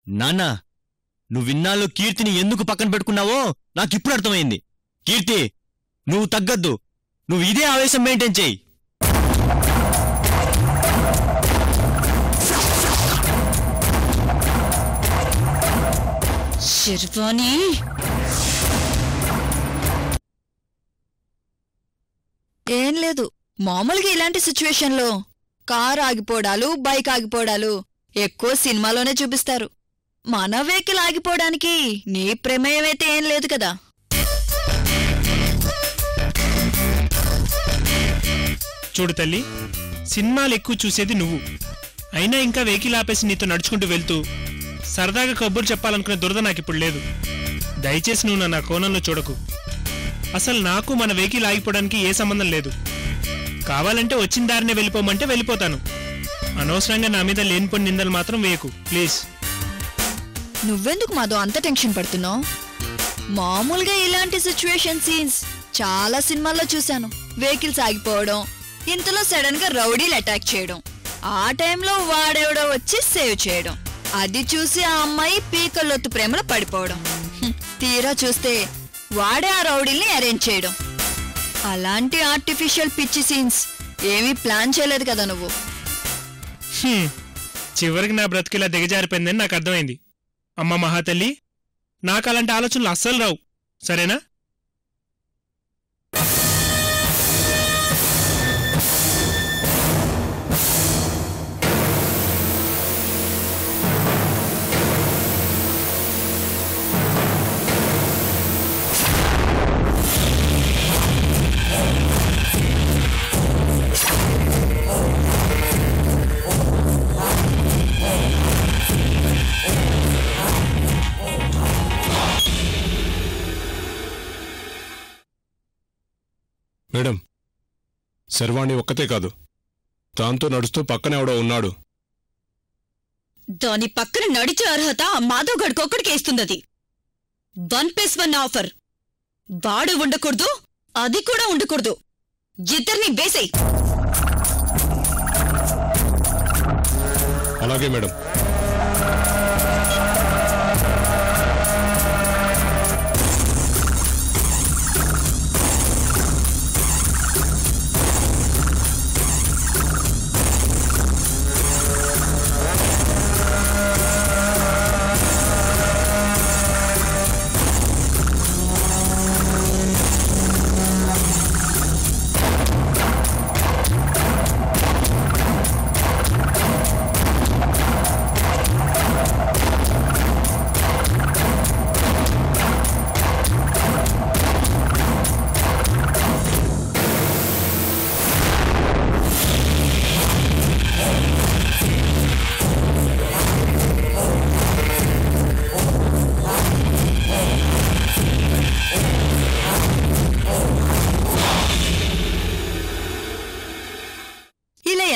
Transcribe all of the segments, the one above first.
నాన్నా నువ్విన్నాళ్ళు కీర్తిని ఎందుకు పక్కన పెట్టుకున్నావో నాకిప్పుడు అర్థమైంది. కీర్తి, నువ్వు తగ్గద్దు. నువ్వు ఇదే ఆవేశం మెయింటైన్ చేయి. శర్వాణి, ఏం లేదు, మామూలుగా ఇలాంటి సిచ్యువేషన్లో కార్ ఆగిపోవడాలు, బైక్ ఆగిపోవడాలు ఎక్కువ సినిమాలోనే చూపిస్తారు. మన వెహికల్ ఆగిపోవడానికి నీ ప్రమేయం అయితే ఏం లేదు కదా. చూడు తల్లి, సినిమాలు ఎక్కువ చూసేది నువ్వు. అయినా ఇంకా వెహికల్ ఆపేసి నీతో నడుచుకుంటూ వెళ్తూ సరదాగా కబుర్లు చెప్పాలనుకునే దురద నాకిప్పుడు లేదు. దయచేసి నువ్వు నా కోణంలో చూడకు. అసలు నాకు మన వెహికల్ ఆగిపోవడానికి ఏ సంబంధం లేదు. కావాలంటే వచ్చిన దారినే వెళ్ళిపోమంటే వెళ్ళిపోతాను. అనవసరంగా నా మీద లేనిపోని నిందలు మాత్రం వేయకు ప్లీజ్. నువ్వెందుకు మాదో అంత టెన్షన్ పడుతున్నావు? మామూలుగా ఇలాంటి సిచ్యువేషన్ సీన్స్ చాలా సినిమాల్లో చూశాను. వెహికల్స్ ఆగిపోవడం, ఇంతలో సడన్ గా రౌడీలు అటాక్ చేయడం, ఆ టైంలో వాడెవడో వచ్చి సేవ్ చేయడం, అది చూసి ఆ అమ్మాయి పీకల్లొత్తు ప్రేమలో పడిపోవడం, తీరా చూస్తే వాడే ఆ రౌడీల్ని అరేంజ్ చేయడం. అలాంటి ఆర్టిఫిషియల్ పిచ్చి సీన్స్ ఏమీ ప్లాన్ చేయలేదు కదా నువ్వు. చివరికి నా బ్రతికిలా దిగజారిపోయిందని నాకు అర్థమైంది. అమ్మ మహాతల్లి, నాకు అలాంటి ఆలోచనలు అస్సలు రావు, సరేనా? మేడం, శర్వాణి ఒక్కతే కాదు, దాంతో నడుస్తూ పక్కనే ఎవడో ఉన్నాడు. దాని పక్కన నడిచే అర్హత మాధవ్ గడికొక్కడికి ఇస్తుందది. 1+1 ఆఫర్. వాడు ఉండకూడదు, అది కూడా ఉండకూడదు. ఇద్దరిని బేసేయ్. అలాగే మేడం.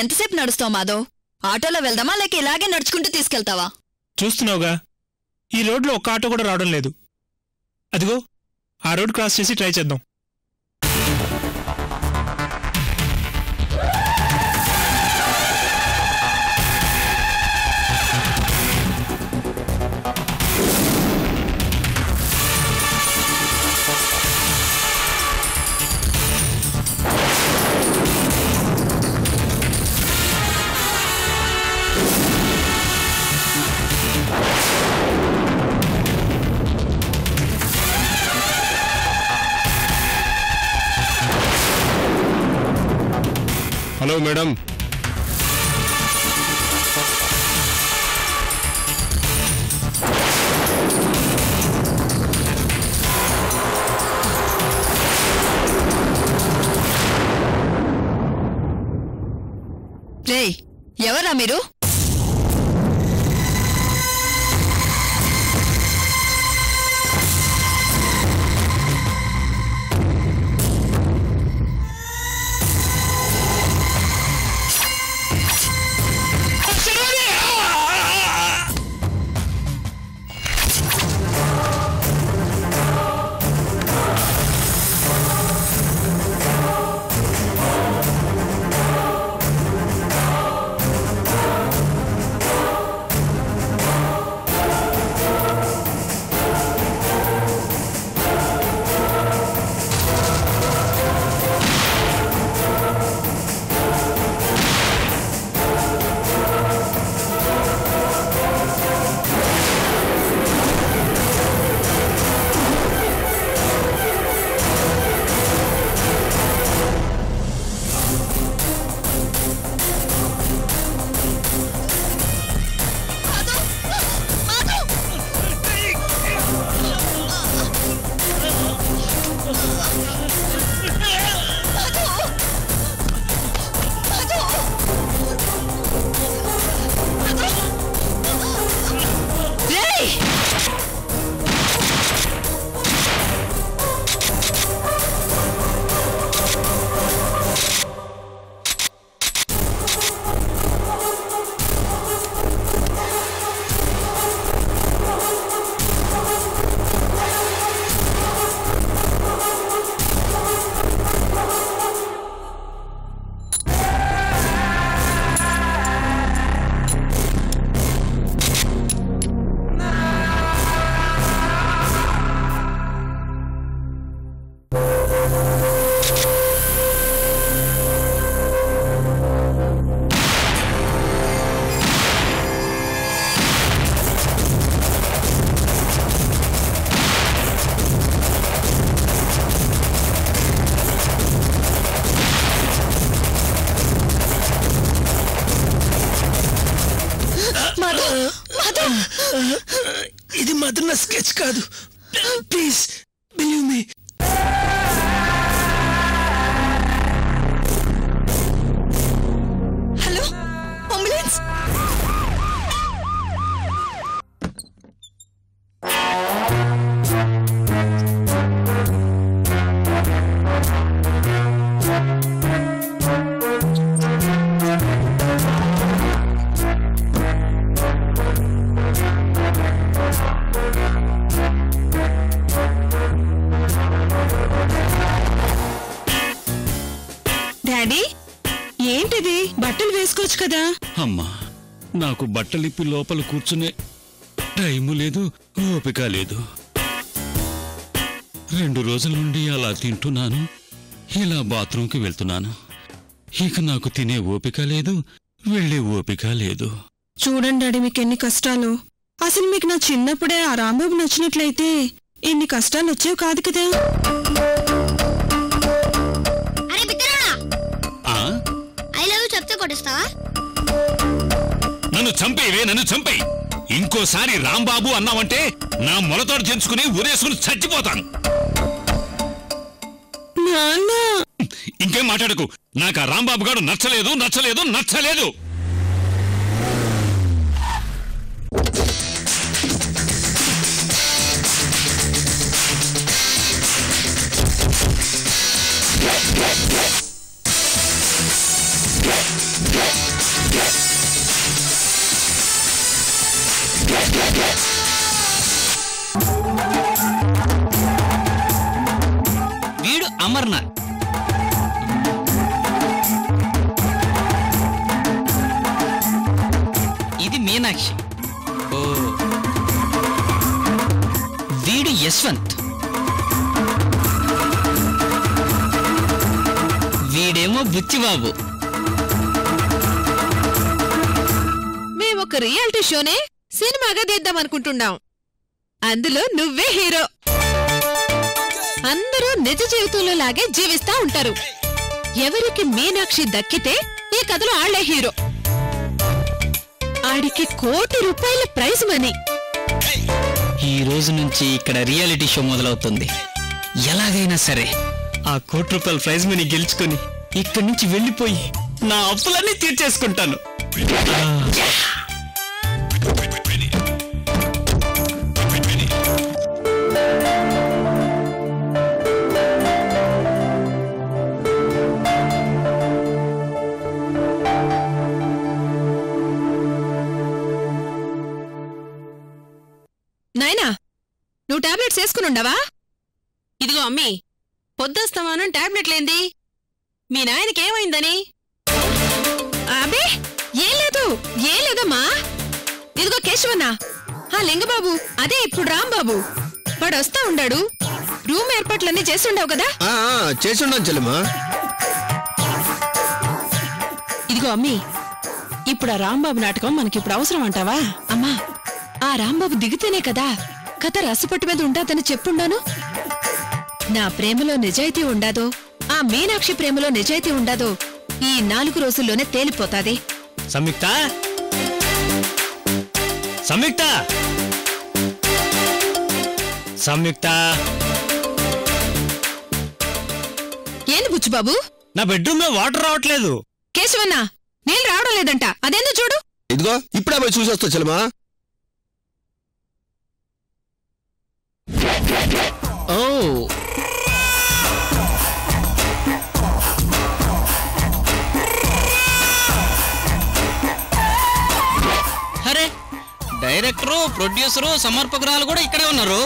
ఎంతసేపు నడుస్తావు మాధవ్? ఆటోలో వెళ్దామా లేక ఇలాగే నడుచుకుంటూ తీసుకెళ్తావా? చూస్తున్నావుగా, ఈ రోడ్లో ఒక్క ఆటో కూడా రావడం లేదు. అదిగో ఆ రోడ్ క్రాస్ చేసి ట్రై చేద్దాం. హలో మేడం, రేయ్, ఎవరా మీరు? ఇది మాత్రం నా స్కెచ్ కాదు, please believe me. Hello ambulance. Daddy ఏంటిది? బట్టలు వేసుకోవచ్చు కదా. అమ్మా, నాకు బట్టలిప్పి లోపల కూర్చునే టైము లేదు, ఓపిక లేదు. 2 రోజుల నుండి అలా తింటున్నాను, ఇలా బాత్రూంకి వెళ్తున్నాను. ఇక నాకు తినే ఓపిక లేదు, వెళ్ళే ఓపిక లేదు. చూడండి డాడీ, మీకెన్ని కష్టాలు. అసలు మీకు నా చిన్నప్పుడే ఆ రాంబాబు నచ్చినట్లయితే ఇన్ని కష్టాలు వచ్చేవి కాదు కదా. నన్ను చంపేవే, నన్ను చంపే. ఇంకోసారి రాంబాబు అన్నావంటే నా మొలతోడు తెంచుకుని ఊరేసుకుని చచ్చిపోతాను. ఇంకేం మాట్లాడకు. నాకు ఆ రాంబాబు గారు నచ్చలేదు, నచ్చలేదు, నచ్చలేదు. వీడు అమర్నాథ్, ఇది మీనాక్షి. ఓ, వీడు యశ్వంత్, వీడేమో బుచ్చిబాబు. మేమొక రియాలిటీ షోనే సినిమాగా తీద్దామనుకుంటున్నాం. అందులో నువ్వే హీరో. అందరూ నిజ జీవితంలో లాగే జీవిస్తా ఉంటారు. ఎవరికి మీనాక్షి దక్కితే ఈ కథలో ఆళ్లే హీరో. ఆడికి ₹1 కోటి ప్రైజ్ మనీ. ఈ రోజు నుంచి ఇక్కడ రియాలిటీ షో మొదలవుతుంది. ఎలాగైనా సరే ఆ ₹1 కోటి ప్రైజ్ మనీ గెలుచుకొని ఇక్కడి నుంచి వెళ్ళిపోయి నా అప్పులన్నీ తీర్చేసుకుంటాను. నాయనా, నువ్వు టాబ్లెట్స్ వేసుకునుండవా? ఇదిగో అమ్మీ, పొద్దస్తమానం టాబ్లెట్లేంది? మీ నాయనకేమైందని? అబే ఏం లేదు, ఏం లేదమ్మా. ఇదిగో కేశవన్న, ఆ లింగబాబు, అదే ఇప్పుడు రాంబాబు, వాడు వస్తా ఉండాడు. రూమ్ ఏర్పాట్లన్నీ చేస్తుండవు కదా? చేస్తుండను చెల్లెమ్మా. ఇదిగో అమ్మీ, ఇప్పుడు ఆ రాంబాబు నాటకం మనకిప్పుడు అవసరం అంటావా? అమ్మా, ఆ రాంబాబు దిగితేనే కదా కథ రసపట్టు మీద ఉండాదని చెప్పుండాను. నా ప్రేమలో నిజాయితీ ఉండాదో, ఆ మీనాక్షి ప్రేమలో నిజాయితీ ఉండాదో ఈ 4 రోజుల్లోనే తేలిపోతాది. సంయుక్త, సంయుక్త, సంయుక్త. ఏంది బుచ్చుబాబు? నా బెడ్రూమ్ లో వాటర్ రావట్లేదు. కేశవన్న, నీళ్ళు రావడం లేదంట, అదేందో చూడు. ఇదిగో ఇప్పుడే పోయి చూసొస్తా చెల్లెమ్మా. ఓ, అరే, డైరెక్టరు, ప్రొడ్యూసరు, సమర్పకురాలు కూడా ఇక్కడే ఉన్నారు.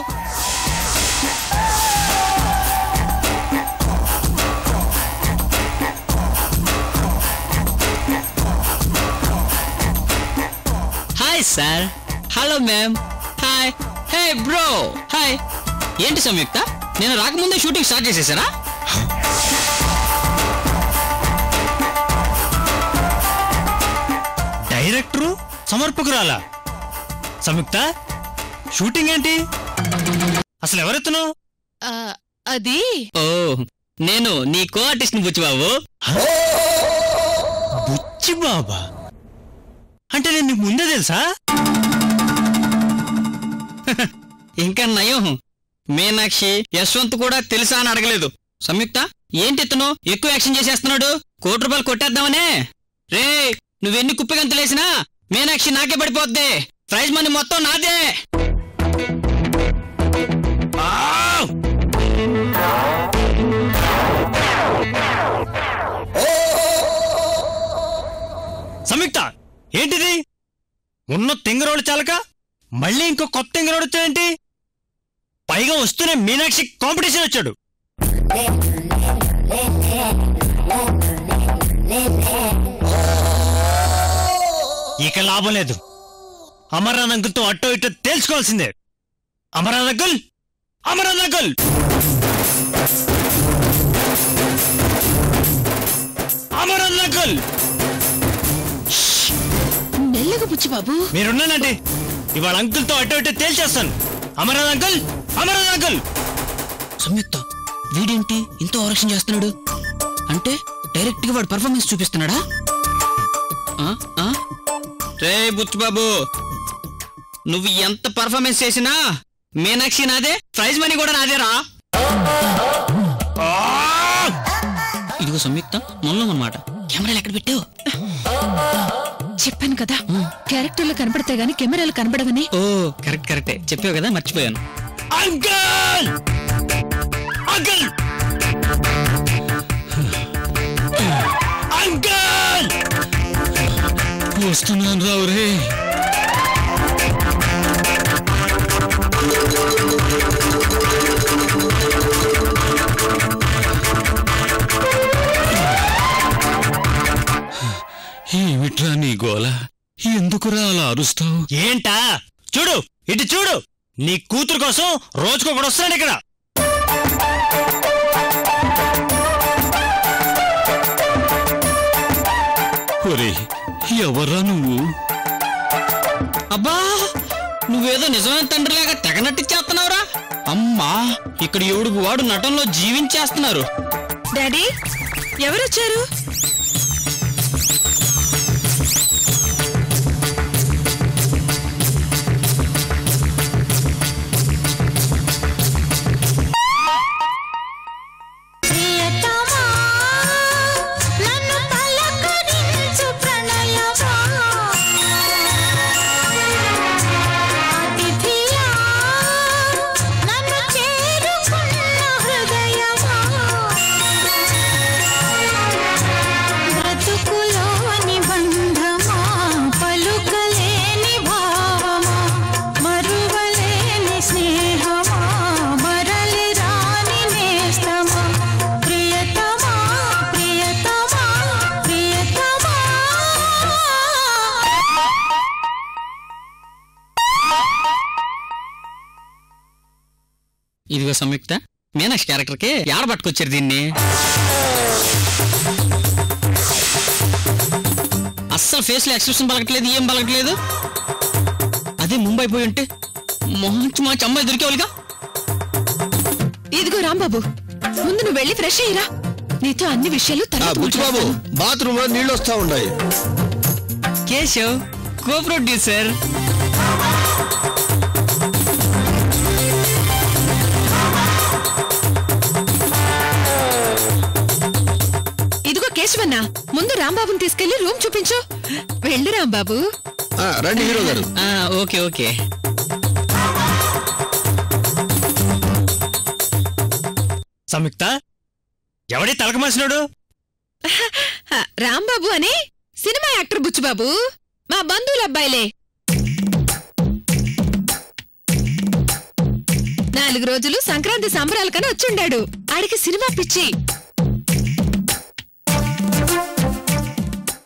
Hi sir. Hello ma'am. Hi. హే బ్రో. హాయ్. ఏంటి సంయుక్త, నేను రాకముందే షూటింగ్ స్టార్ట్ చేసేసారా? డైరెక్టరు, సమర్పకురాలా? సంయుక్త, షూటింగ్ ఏంటి? అసలు ఎవరెత్తును? అది ఓ, నేను నీ కో ఆర్టిస్ట్ ని బుచ్చిబాబు. బుచ్చిబాబా అంటే నేను నీకు ముందే తెలుసా? ఇంకా నయం, మీనాక్షి యశ్వంత్ కూడా తెలుసా అని అడగలేదు. సంయుక్త ఏంటి ఇతను ఎక్కువ యాక్షన్ చేసేస్తున్నాడు? ₹1 కొట్టేద్దామనే. రే నువ్వెన్ని కుప్పిగంతులేసినా మీనాక్షి నాకే పడిపోద్ది. ప్రైజ్ మనీ మొత్తం నాదే. సంయుక్త ఏంటిది? ఉన్న తెంగరోడు చాలక మళ్ళీ ఇంకో కొత్త తెంగరోడు వచ్చాడేంటి? పైగా వస్తూనే మీనాక్షి కాంపిటీషన్ వచ్చాడు. ఇక లాభం లేదు. అమర్నాథ్ అంకుల్తో అట్టో ఇట్టో తేల్చుకోవాల్సిందే. Amarnath uncle, Amarnath uncle, Amarnath uncle, మెల్లగా బుచ్చిబాబు. మీరున్నానండి. ఇవాళ అంకుల్తో అట్టో ఇట్టో తేల్చేస్తాను. Amarnath uncle, Amarnath uncle. సంయుక్త వీడేంటి ఇంత ఓవరాక్షన్ చేస్తున్నాడు? అంటే డైరెక్ట్ గా వాడు పర్ఫార్మెన్స్ చూపిస్తున్నాడా? రే బుచ్చిబాబు, నువ్వు ఎంత పర్ఫార్మెన్స్ చేసినా మీనాక్షి నాదే, ప్రైజ్ మనీ కూడా నాదేరా. ఇదిగో సంయుక్త మొత్తం అన్నమాట. కెమెరాలు ఎక్కడ పెట్టావు? చెప్పాను కదా క్యారెక్టర్లు కనపడితే గానీ కెమెరాలు కనపడవని. ఓ కరెక్టే చెప్పావు కదా, మర్చిపోయాను. అంకుల్, అంకుల్, అంకుల్, వస్తున్నాను రావురే. ఏమిట్రా నీ గోల? ఎందుకురా అలా అరుస్తావు? ఏంటా? చూడు, ఇటు చూడు. నీ కూతురు కోసం రోజుకొకడు వస్తున్నాడు ఇక్కడ. ఒరే ఎవర్రా నువ్వు? అబ్బా నువ్వేదో నిజమైన తండ్రిలాగా తెగ నటించేస్తున్నావురా. అమ్మా ఇక్కడ ఎవడుకు వాడు నటనలో జీవించేస్తున్నారు. డాడీ ఎవరొచ్చారు? ఇదిగో సంయుక్త మీనాక్షి క్యారెక్టర్ కి ఏడ పట్టుకొచ్చారు దీన్ని? అస్సలు ఫేస్ లో ఎక్స్ప్రెషన్ పలకట్లేదు, ఏం పలకట్లేదు. అదే ముంబై పోయి ఉంటే మంచి అమ్మాయి దొరికేవాళ్ళుగా. ఇదిగో రాంబాబు, ముందు నువ్వు వెళ్ళి ఫ్రెష్ అయ్యిరా. నీతో అన్ని విషయాలు బుచ్చిబాబు బాత్రూమ్ లో నీళ్ళు వస్తా ఉన్నాయి. Keshav co producer. ఇదిగో కేశవన్న, ముందు రాంబాబుని తీసుకెళ్లి రూమ్ చూపించు. వెళ్ళు రాంబాబు. రండి హీరో గారు. ఓకే. సంయుక్త ఎవడి తలక మాసినాడు? రాంబాబు అని సినిమా యాక్టర్ బుచ్చిబాబు, మా బంధువుల అబ్బాయిలే. 4 రోజులు సంక్రాంతి సంబరాలకని వచ్చుండాడు. ఆడికి సినిమా పిచ్చి.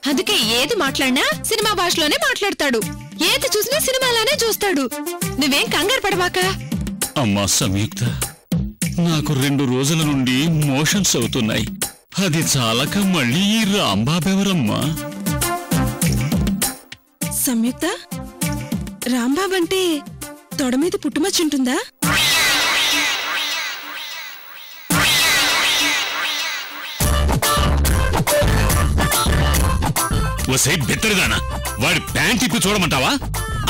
అందుకే ఏది మాట్లాడినా సినిమా భాషలోనే మాట్లాడతాడు. ఏది చూసినా సినిమాలానే చూస్తాడు. నువ్వేం కంగారు పడవాక. అమ్మా సంయుక్త, నాకు 2 రోజుల నుండి మోషన్స్ అవుతున్నాయి. అది చాలక మళ్ళీ ఈ రాంబాబెవరమ్మా? సంయుక్త, రాంబాబు అంటే తొడ మీద పుట్టుమచ్చుంటుందా? వసే బెత్తరిదానా, వాడి ప్యాంట్ ఇప్పి చూడమంటావా?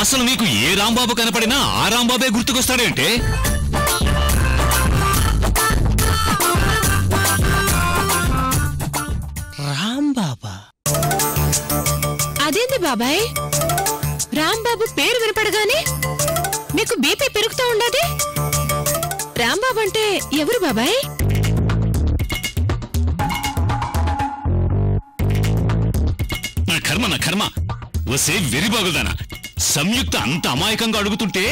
అసలు నీకు ఏ రాంబాబు కనపడినా ఆ రాంబాబే గుర్తుకొస్తాడేంటే? రాంబాబా? అదేంది బాబాయ్, రాంబాబు పేరు వినపడగానే మీకు బీపీ పెరుగుతూ ఉండదు? రాంబాబు అంటే ఎవరు బాబాయ్? నా కర్మ వసే వెరిబాగుదానా. సంయుక్త అంత అమాయకంగా అడుగుతుంటే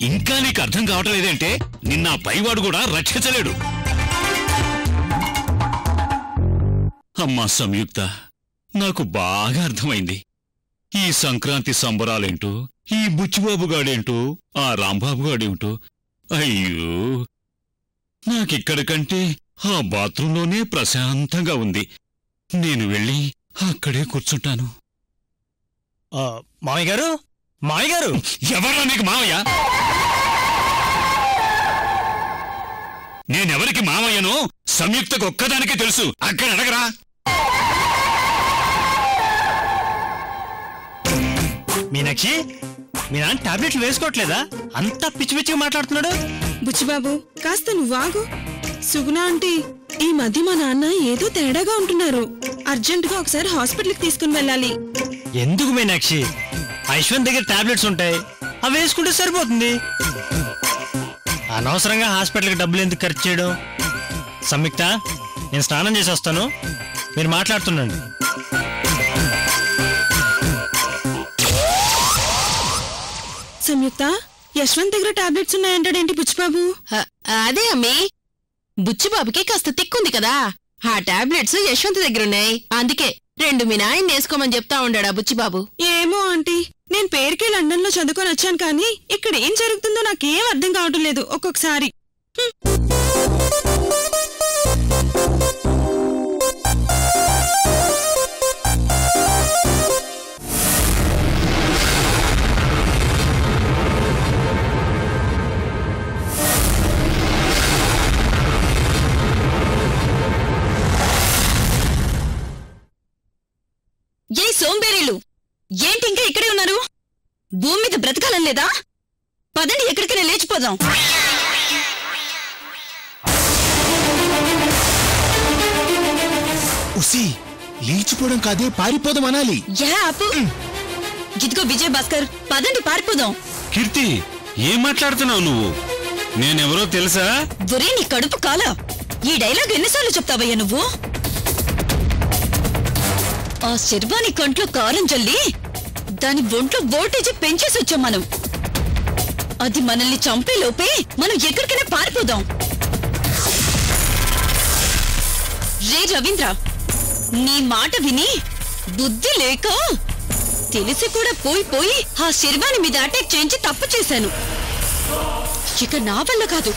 ఇంకా నీకు అర్థం కావటం లేదంటే నిన్న పైవాడు కూడా రక్షించలేడు. అమ్మా సంయుక్త, నాకు బాగా అర్థమైంది. ఈ సంక్రాంతి సంబరాలేంటో, ఈ బుచ్చిబాబుగాడేంటో, ఆ రాంబాబుగాడేంటో. అయ్యో, నాకిక్కడి కంటే ఆ బాత్రూంలోనే ప్రశాంతంగా ఉంది. నేను వెళ్ళి అక్కడే కూర్చుంటాను. మామయ్య గారు, మామయ్య గారు! ఎవరా నీకు మావయ్య? నేనెవరికి మావయ్యనో సంయుక్తకు ఒక్కదానికే తెలుసు. అక్కడ అడగరా. మీనాక్షి, మీ నాన్న టాబ్లెట్లు వేసుకోవట్లేదా? అంతా పిచ్చి పిచ్చిగా మాట్లాడుతున్నాడు. బుచ్చిబాబు, కాస్త నువ్వాగు. సుగుణ ఆంటీ, ఈ మధ్య మా నాన్న ఏదో తేడాగా ఉంటున్నారు. అర్జెంటుగా ఒకసారి హాస్పిటల్కి తీసుకుని వెళ్ళాలి. ఎందుకు మీనాక్షి? ఐశ్వర్య దగ్గర టాబ్లెట్స్ ఉంటాయి, అవి వేసుకుంటే సరిపోతుంది. అనవసరంగా హాస్పిటల్కి డబ్బులు ఎందుకు ఖర్చు చేయడం? సంయుక్త, నేను స్నానం చేసి వస్తాను, మీరు మాట్లాడుతుండండి. సంయుక్త, యశ్వంత్ దగ్గర టాబ్లెట్స్ ఉన్నాయంటాడేంటి బుచ్చిబాబు? అదే అమ్మి, బుచ్చిబాబుకి కాస్త తిక్కుంది కదా, ఆ టాబ్లెట్స్ యశ్వంత్ దగ్గరున్నాయి. అందుకే 2 మీ నాయన వేసుకోమని చెప్తా ఉండాడా బుచ్చిబాబు. ఏమో ఆంటీ, నేను పేరుకే లండన్ లో చదువుకొని వచ్చాను, కానీ ఇక్కడ ఏం జరుగుతుందో నాకేం అర్థం కావటం లేదు ఒక్కొక్కసారి. ఏ సోంబేరీలు, ఏంటి ఇంకా ఇక్కడే ఉన్నారు? భూమి మీద బ్రతకాలని లేదా? పదండి, ఎక్కడికైనా లేచిపోదాం. ఉసి, లేచిపోవడం కాదే, పారిపోదాం అనాలి. ఇదిగో విజయ్ భాస్కర్, పదండి పారిపోదాం. కీర్తి, ఏం మాట్లాడుతున్నావు నువ్వు? నేనెవరో తెలుసా? ఒరే నీ కడుపు కాల, ఈ డైలాగ్ ఎన్నిసార్లు చెప్తావయ్యా నువ్వు? ఆ శర్వాణి కంట్లో కారం జల్లి దాని ఒంట్లో వోల్టేజ్ పెంచేసి వచ్చాం మనం. అది మనల్ని చంపే లోపే మనం ఎక్కడికైనా పారిపోదాం. రే రవీంద్ర, నీ మాట విని బుద్ధి లేక తెలిసి కూడా పోయి ఆ శర్వాణి మీద అటాక్ చేయించి తప్పు చేశాను. ఇక నా వల్ల కాదు,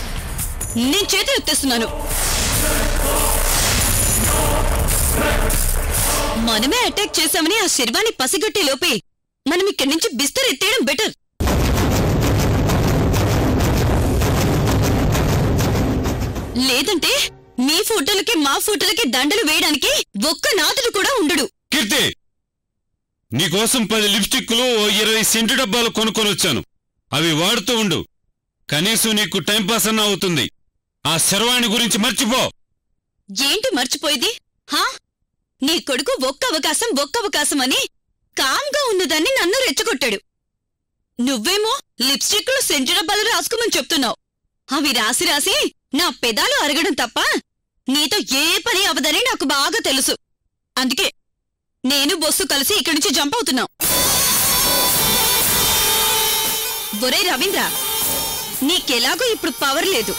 నేను చేతులు ఎత్తేస్తున్నాను. మనమే అటాక్ చేశామని ఆ శర్వాణి పసిగట్టే లోపే మనం ఇక్కడి నుంచి బిస్తర్ ఎత్తేయడం బెటర్. లేదంటే మీ ఫోటోలకి మా ఫోటోలకి దండలు వేయడానికి ఒక్క నాదుడు కూడా ఉండడు. కీర్తి, నీకోసం 10 లిప్స్టిక్లు 20 సెంటు డబ్బాలు కొనుక్కొని వచ్చాను. అవి వాడుతూ ఉండు, కనీసం నీకు టైంపాస్ అన్న అవుతుంది. ఆ శర్వాణి గురించి మర్చిపో. ఏంటి మర్చిపోయేది? హా, నీ కొడుకు ఒక్క అవకాశం అని కామ్గా ఉన్నదాన్ని నన్ను రెచ్చగొట్టాడు. నువ్వేమో లిప్స్టిక్లు సెంటు డబ్బాలు రాసుకోమని చెప్తున్నావు. అవి రాసి రాసి నా పెదాలు అరగడం తప్ప నీతో ఏ పని అవదని నాకు బాగా తెలుసు. అందుకే నేను బొస్సు కలిసి ఇక్కడి నుంచి జంప్ అవుతున్నాం. ఒరే రవీంద్ర, నీకెలాగో ఇప్పుడు పవర్ లేదు.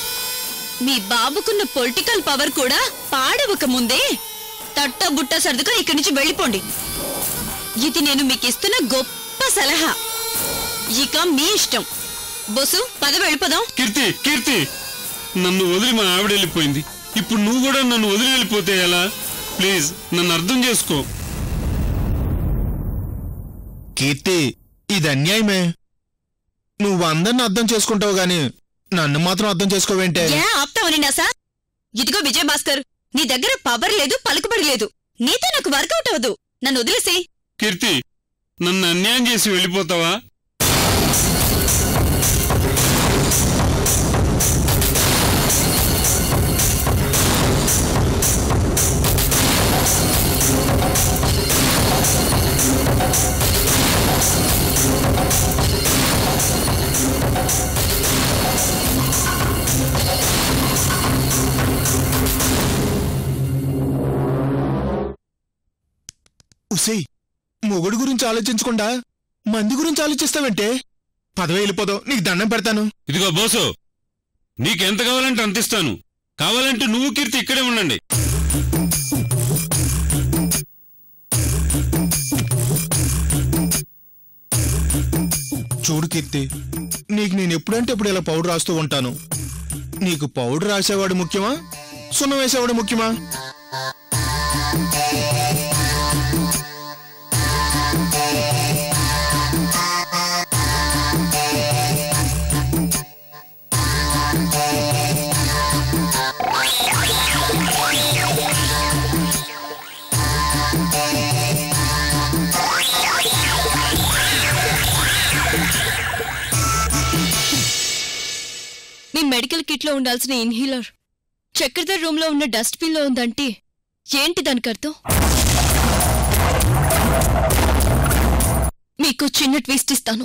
మీ బాబుకున్న పొలిటికల్ పవర్ కూడా పాడవక ముందే తట్టబుట్ట సర్దుగా ఇక్కడి నుంచి వెళ్ళిపోండి. ఇది నేను మీకిస్తున్న గొప్ప సలహా. ఇక మీ ఇష్టం. బొసు, పద వెళ్ళిపోదాం. కీర్తి, నన్ను వదిలి మా ఆవిడ వెళ్ళిపోయింది. ఇప్పుడు నువ్వు కూడా నన్ను వదిలి వెళ్ళిపోతే ఎలా? ప్లీజ్ నన్ను అర్థం చేసుకో. కీర్తి, ఇది అన్యాయమే. నువ్వు అందరిని అర్థం చేసుకుంటావు గాని నన్ను మాత్రం అర్థం చేసుకోవేంటే? ఆప్తావని నాసా? ఇదిగో విజయ్ భాస్కర్, నీ దగ్గర పవర్ లేదు, పలుకుబడి లేదు. నీతో నాకు వర్కౌట్ అవ్వదు. నన్ను వదిలేసి. కీర్తి, నన్ను అన్యాయం చేసి వెళ్ళిపోతావా? ఉసేయ్, మొగుడు గురించి ఆలోచించకుండా మంది గురించి ఆలోచిస్తావంటే? పదవి వెళ్ళిపోదావు, నీకు దండం పెడతాను. ఇదిగో బోసు, నీకెంత కావాలంటే అంత ఇస్తాను. కావాలంటే నువ్వు కీర్తి ఇక్కడే ఉండండి. చూడు కీర్తి, నీకు నేను ఎప్పుడంటే ఇప్పుడు ఇలా పౌడర్ రాస్తూ ఉంటాను. నీకు పౌడర్ రాసేవాడు ముఖ్యమా, సున్నం వేసేవాడు ముఖ్యమా? మీ మెడికల్ కిట్లో ఉండాల్సిన ఇన్హీలర్ చక్రధర్ రూమ్ లో ఉన్న డస్ట్బిన్ లో ఉందంటే ఏంటి దానికి అర్థం? మీకు చిన్న ట్విస్ట్ ఇస్తాను.